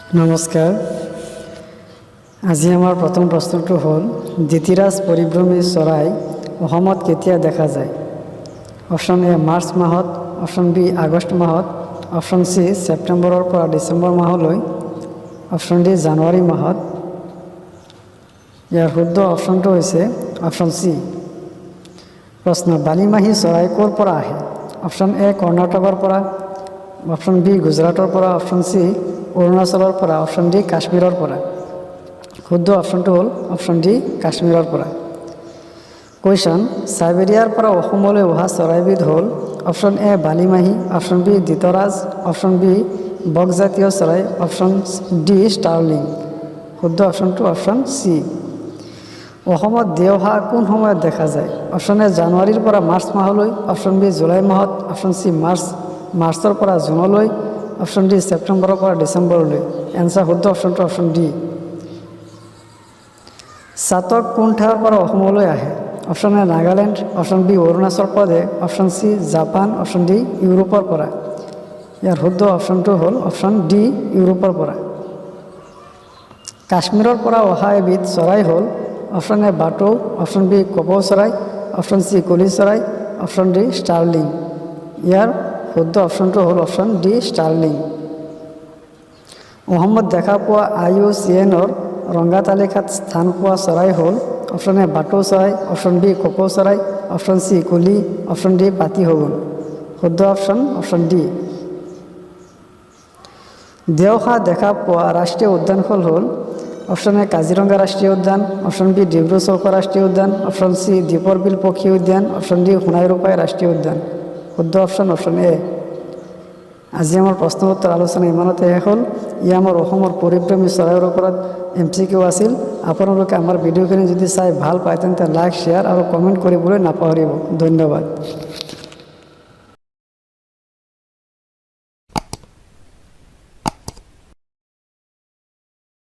নমস্কাৰ। আজি আমাৰ প্ৰথম প্ৰশ্নটো হ'ল দ্বিতীয়ৰাজ পৰিভ্ৰমী চৰাই অসমত কেতিয়া দেখা যায়? অপশ্যন এ মাৰ্চ মাহত, অপশ্যন বি আগষ্ট মাহত, অপশ্যন চি ছেপ্টেম্বৰৰ পৰা ডিচেম্বৰ মাহলৈ, অপশ্যন ডি জানুৱাৰী মাহত। ইয়াৰ শুদ্ধ অপশ্যনটো হৈছে অপশ্যন চি। প্ৰশ্ন, বালিমাহী চৰাই ক'ৰ পৰা আহে? অপশ্যন এ কৰ্ণাটকৰ পৰা, অপশ্যন বি গুজৰাটৰ পৰা, অপশ্যন চি অৰুণাচলৰ পৰা, অপশ্যন ডি কাশ্মীৰৰ পৰা। শুদ্ধ অপশ্যনটো হ'ল অপশ্যন ডি কাশ্মীৰৰ পৰা। কুৱেশ্যন, চাইবেৰিয়াৰ পৰা অসমলৈ অহা চৰাইবিধ হ'ল অপশ্যন এ বালিমাহী, অপশ্যন বি দ্বিতৰাজ, অপশ্যন বি বকজাতীয় চৰাই, অপশ্যন ডি ষ্টাৰ্লিং। শুদ্ধ অপশ্যনটো অপশ্যন চি। অসমত দেওহাঁহ কোন সময়ত দেখা যায়? অপশ্যন এ জানুৱাৰীৰ পৰা মাৰ্চ মাহলৈ, অপশ্যন বি জুলাই মাহত, অপশ্যন চি মাৰ্চৰ পৰা জুনলৈ, অপশ্যন ডি ছেপ্টেম্বৰৰ পৰা ডিচেম্বৰলৈ। এনচাৰ শুদ্ধ অপশ্যনটো অপশ্যন ডি। চাতক কোন ঠাইৰ পৰা অসমলৈ আহে? Option A Nagaland, option B Arunachal Pradesh, option C Japan, option D ইউৰোপৰ পৰা। ইয়াৰ শুদ্ধ অপশ্যনটো হ'ল অপশ্যন ডি ইউৰোপৰ পৰা। কাশ্মীৰৰ পৰা অহা এবিধ চৰাই হ'ল অপশ্যন এ বাটৌ, অপশ্যন বি কপৌ চৰাই, অপশ্যন চি কুলি চৰাই, অপশ্যন ডি ষ্টাৰ্লিং। ইয়াৰ শুদ্ধ অপশ্যনটো হ'ল অপশ্যন ডি ষ্টাৰ্লিং। অসমত দেখা পোৱা IUCNৰ ৰঙা তালিকাত স্থান পোৱা চৰাই হ'ল অপশ্যন এ বাটৌ চৰাই, অপশ্যন বি কপৌ চৰাই, অপশ্যন চি কুলি, অপশ্যন ডি পাতি শগুন। শুদ্ধ অপশ্যন অপশ্যন ডি। দেওহাঁহ দেখা পোৱা ৰাষ্ট্ৰীয় উদ্যানখন হ'ল অপশ্যন এ কাজিৰঙা ৰাষ্ট্ৰীয় উদ্যান, অপশ্যন বি ডিব্ৰু চৈখোৱা ৰাষ্ট্ৰীয় উদ্যান, অপশ্যন চি দীপৰ বিল পক্ষী উদ্যান, অপশ্যন ডি সোণাই ৰূপাই ৰাষ্ট্ৰীয় উদ্যান। শুদ্ধ অপশ্যন অপশ্যন এ। আজি আমাৰ প্ৰশ্ন উত্তৰ আলোচনা ইমানতে শেষ হ'ল। ই আমাৰ অসমৰ পৰিভ্ৰমী চৰাইৰ ওপৰত MCQ আছিল। আপোনালোকে আমাৰ ভিডিঅ'খিনি যদি চাই ভাল পায় তেন্তে লাইক, শ্বেয়াৰ আৰু কমেণ্ট কৰিবলৈ নাপাহৰিব। ধন্যবাদ।